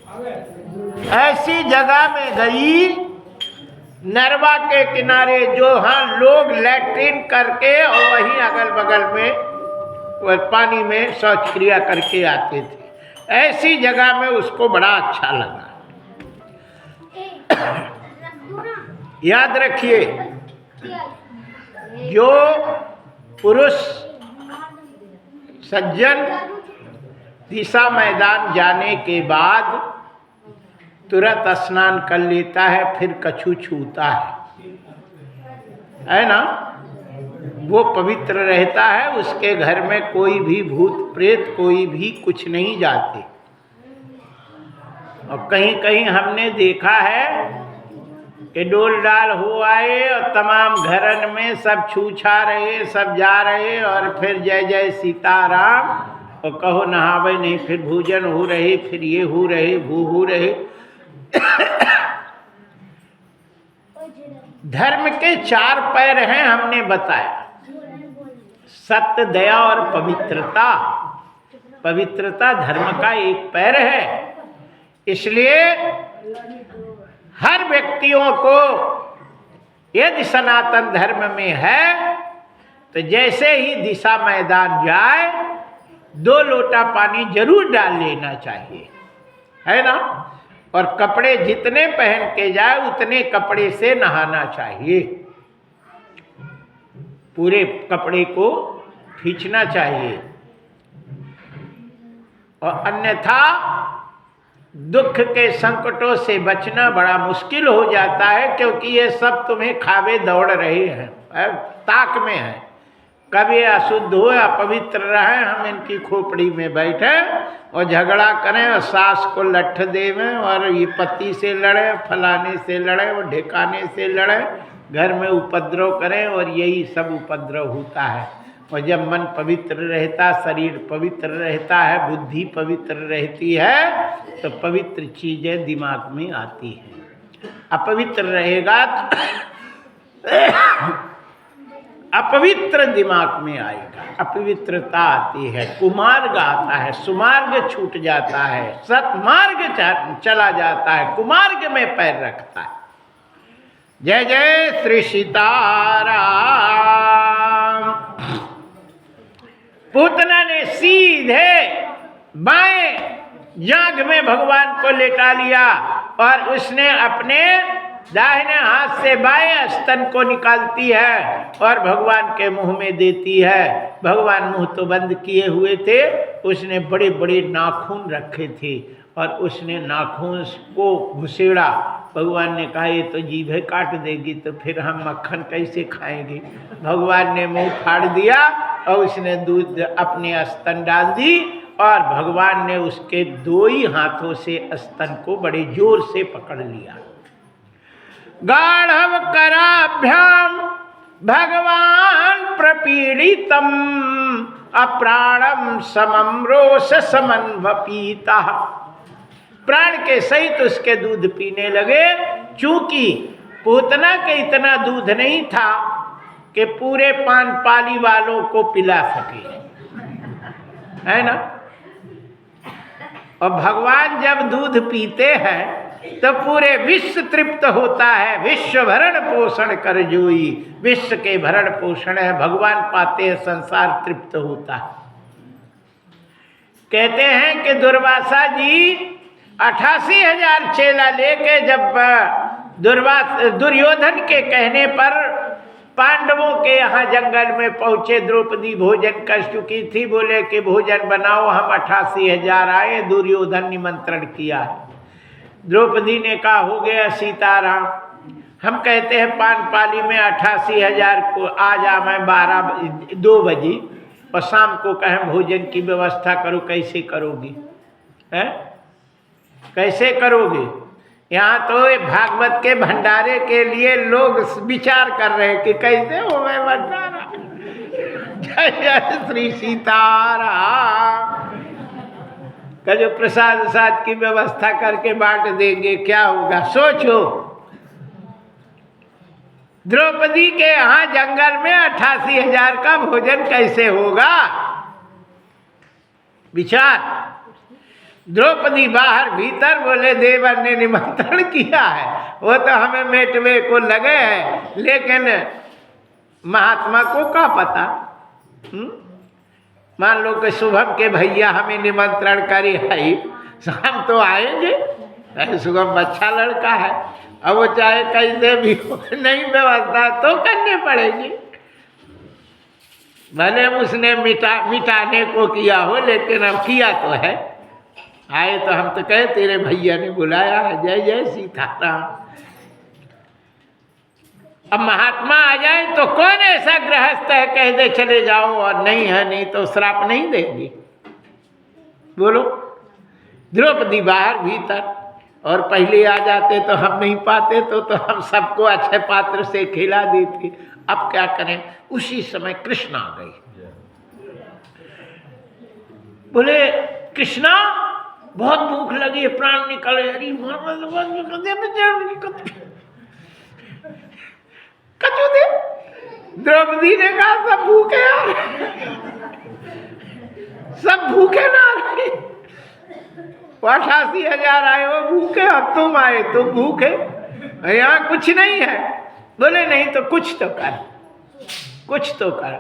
ऐसी जगह में गई नरवा के किनारे, जो हाँ लोग लैट्रिन करके और वहीं अगल बगल में वह पानी में शौच क्रिया करके आते थे। ऐसी जगह में उसको बड़ा अच्छा लगा। याद रखिए, जो पुरुष सज्जन दिशा मैदान जाने के बाद तुरंत स्नान कर लेता है, फिर कछू छूता है ना, वो पवित्र रहता है। उसके घर में कोई भी भूत प्रेत कोई भी कुछ नहीं जाते। और कहीं कहीं हमने देखा है कि डोल डाल हो आए और तमाम घरन में सब छूछा रहे, सब जा रहे, और फिर जय जय सीताराम और कहो नहावे नहीं, फिर भोजन हो रहे, फिर ये हो रहे, वो हो रहे। धर्म के 4 पैर हैं, हमने बताया, सत्य, दया और पवित्रता। पवित्रता धर्म का एक पैर है। इसलिए हर व्यक्तियों को यदि सनातन धर्म में है तो जैसे ही दिशा मैदान जाए 2 लोटा पानी जरूर डाल लेना चाहिए, है ना। और कपड़े जितने पहन के जाए उतने कपड़े से नहाना चाहिए, पूरे कपड़े को खींचना चाहिए। और अन्यथा दुख के संकटों से बचना बड़ा मुश्किल हो जाता है, क्योंकि ये सब तुम्हें खावे दौड़ रहे हैं, ताक में है। कभी अशुद्ध हो या पवित्र रहे, हम इनकी खोपड़ी में बैठे और झगड़ा करें और सास को लठ देवें और ये पति से लड़े, फलाने से लड़े और ढिकाने से लड़े, घर में उपद्रव करें, और यही सब उपद्रव होता है। और जब मन पवित्र रहता, शरीर पवित्र रहता है, बुद्धि पवित्र रहती है, तो पवित्र चीजें दिमाग में आती हैं। अपवित्र रहेगा तो अपवित्र दिमाग में आएगा, अपवित्रता आती है, कुमार्ग आता है, सुमार्ग छूट जाता है, सतमार्ग चला जाता है, कुमार्ग में पैर रखता है। जय जय श्री सीताराम। पूतना ने सीधे बाएं जांघ में भगवान को लेटा लिया और उसने अपने दाहिने हाथ से बाएं स्तन को निकालती है और भगवान के मुंह में देती है। भगवान मुंह तो बंद किए हुए थे, उसने बड़े बड़े नाखून रखे थे और उसने नाखून को घुसेड़ा। भगवान ने कहा ये तो जीभे काट देगी, तो फिर हम मक्खन कैसे खाएंगे। भगवान ने मुंह फाड़ दिया और उसने दूध अपने स्तन डाल दी और भगवान ने उसके 2 ही हाथों से स्तन को बड़े जोर से पकड़ लिया। गाढ़व कराभ्याम भगवान प्रपीड़ितम अप्राणम समम रोष समन्वपीता। प्राण के सहित उसके दूध पीने लगे। चूंकि पूतना के इतना दूध नहीं था कि पूरे पानपाली वालों को पिला सके, है ना। और भगवान जब दूध पीते हैं तो पूरे विश्व तृप्त होता है। विश्व भरण पोषण कर जोई, विश्व के भरण पोषण है, भगवान पाते हैं, संसार तृप्त होता है। कहते हैं कि दुर्वासा जी 88,000 चेला लेके जब दुर्योधन के कहने पर पांडवों के यहाँ जंगल में पहुंचे, द्रौपदी भोजन कर चुकी थी, बोले कि भोजन बनाओ, हम 88,000 आए, दुर्योधन निमंत्रण किया। द्रौपदी ने कहा हो गया सीताराम, हम कहते हैं पानपाली में 88,000 को आ जा, मैं 2 बजे और शाम को कहें भोजन की व्यवस्था करो, कैसे करोगी? है कैसे करोगे? यहाँ तो भागवत के भंडारे के लिए लोग विचार कर रहे हैं कि कैसे हो मैं भंडारा। जय जय श्री सीताराम। का जो प्रसाद साद की व्यवस्था करके बांट देंगे, क्या होगा सोचो। द्रौपदी के यहाँ जंगल में 88,000 का भोजन कैसे होगा? विचार। द्रौपदी बाहर भीतर, बोले देवर ने निमंत्रण किया है, वो तो हमें मेटवे को लगे है, लेकिन महात्मा को क्या पता। मान लो कि शुभम के भैया हमें निमंत्रण करे आई, हम तो आएंगे। शुभम अच्छा लड़का है, अब वो चाहे कैसे भी हो, नहीं व्यवस्था तो करने पड़ेगी। भले उसने मिटाने को किया हो, लेकिन अब किया तो है। आए तो हम तो कहे तेरे भैया ने बुलाया है, जय जय सीताराम। अब महात्मा आ जाए तो कौन ऐसा गृहस्थ है कह दे चले जाओ, और नहीं है नहीं तो श्राप नहीं देंगे। बोलो, द्रौपदी बाहर भीतर, और पहले आ जाते तो हम नहीं पाते तो हम सबको अच्छे पात्र से खिला देते। अब क्या करें, उसी समय कृष्ण आ गई। बोले कृष्णा बहुत भूख लगी, प्राण निकले। अरे कचू दे। द्रौपदी ने कहा सब भूखे यार, सब भूखे ना रहे। 88,000 आए वो भूखे, अब तुम आए तो भूखे, यहाँ कुछ नहीं है। बोले नहीं तो कुछ तो कर, कुछ तो कर।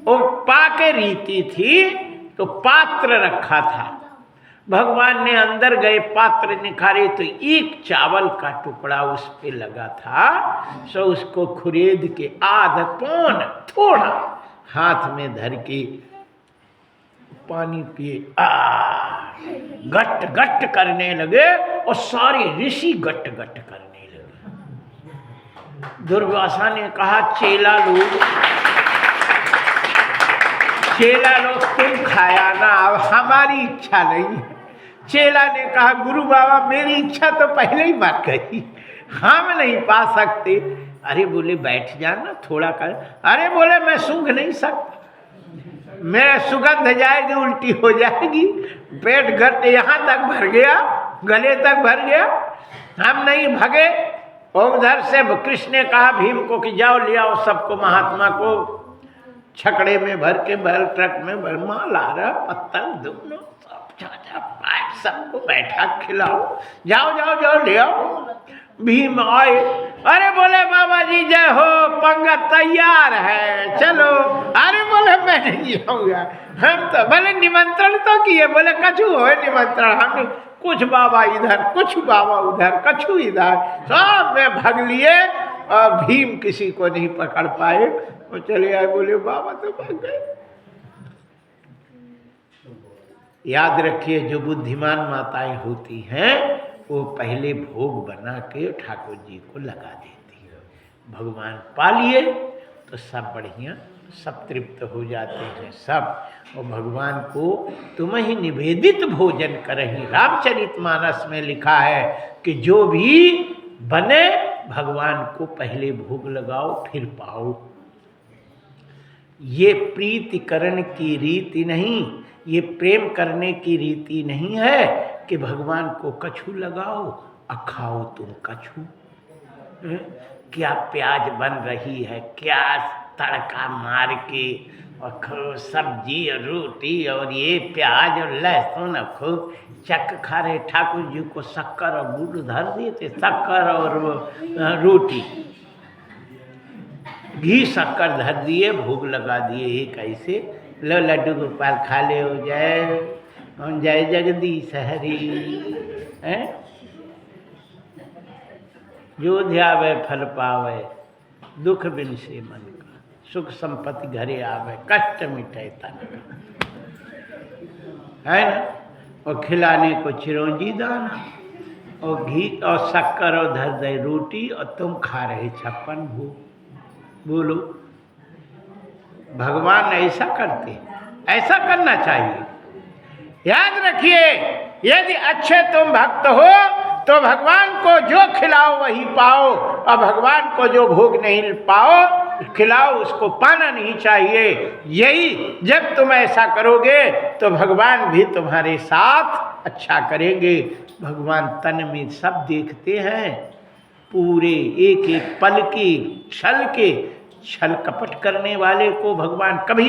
वो पाके रीति थी तो पात्र रखा था, भगवान ने अंदर गए पात्र निखारे तो एक चावल का टुकड़ा उस पे लगा था। सो उसको खुरेद के आध पौन थोड़ा हाथ में धर के पानी पिए, गट गट करने लगे, और सारे ऋषि गट गट करने लगे। दुर्वासा ने कहा चेला लोग तुम खाया ना, अब हमारी इच्छा नहीं है। चेला ने कहा गुरु बाबा मेरी इच्छा तो पहले ही मर गई, हम नहीं पा सकते। अरे बोले बैठ जाना थोड़ा कर। अरे बोले मैं सूंघ नहीं सकता, मैं सुगंध जाएगी उल्टी हो जाएगी, पेट घट यहाँ तक भर गया, गले तक भर गया, हम नहीं भगे। और उधर से कृष्ण ने कहा भीम को कि जाओ ले आओ सबको, महात्मा को छकड़े में भर के बैल ट्रक में भर, माल आ रहा पत्तल दोनों सबको बैठा खिलाओ, जाओ जाओ जाओ ले आओ। भीम आए, अरे बोले बाबा जी जय हो, पंगत तैयार है चलो। अरे बोले मैं नहीं आऊंगा, हम तो बोले निमंत्रण तो किए, बोले कछु हो निमंत्रण, हमने कुछ बाबा इधर कुछ बाबा उधर कछु इधर, सब में भाग लिए और भीम किसी को नहीं पकड़ पाए। वो चले आए, बोले बाबा तो भाग गए। याद रखिए जो बुद्धिमान माताएं होती हैं वो पहले भोग बना के ठाकुर जी को लगा देती है, भगवान पा लिए तो सब बढ़िया, सब तृप्त हो जाते हैं सब। और भगवान को तुम ही निवेदित भोजन करही, रामचरितमानस में लिखा है कि जो भी बने भगवान को पहले भोग लगाओ फिर पाओ। ये प्रीतिकरण की रीति नहीं, ये प्रेम करने की रीति नहीं है कि भगवान को कछु लगाओ और खाओ तुम कछु। क्या प्याज बन रही है, क्या तड़का मार के और सब्जी और रोटी और ये प्याज और लहसुन और खूब चक खा रहे। ठाकुर जी को शक्कर और गुड़ धर दिए थे, शक्कर और रोटी, घी शक्कर धर दिए, भोग लगा दिए। एक ऐसे लो लड्डू गोपाल खा ले हो जय जगदीश हरि है। जो ध्यावे फल पावे, दुख बिन से मन का, सुख संपत्ति घरे आवे, कष्ट मिटे तन का, है ना। और खिलाने को चिरौंजी दाना और घी और शक्कर और धर दे रोटी, और तुम खा रहे 56 भोग। बोलो भगवान ऐसा करते, ऐसा करना चाहिए। याद रखिए यदि अच्छे तुम भक्त हो तो भगवान को जो खिलाओ वही पाओ, और भगवान को जो भोग नहीं पाओ खिलाओ उसको पाना नहीं चाहिए। यही जब तुम ऐसा करोगे तो भगवान भी तुम्हारे साथ अच्छा करेंगे। भगवान तन में सब देखते हैं, पूरे एक एक पल की छल के, छल कपट करने वाले को भगवान कभी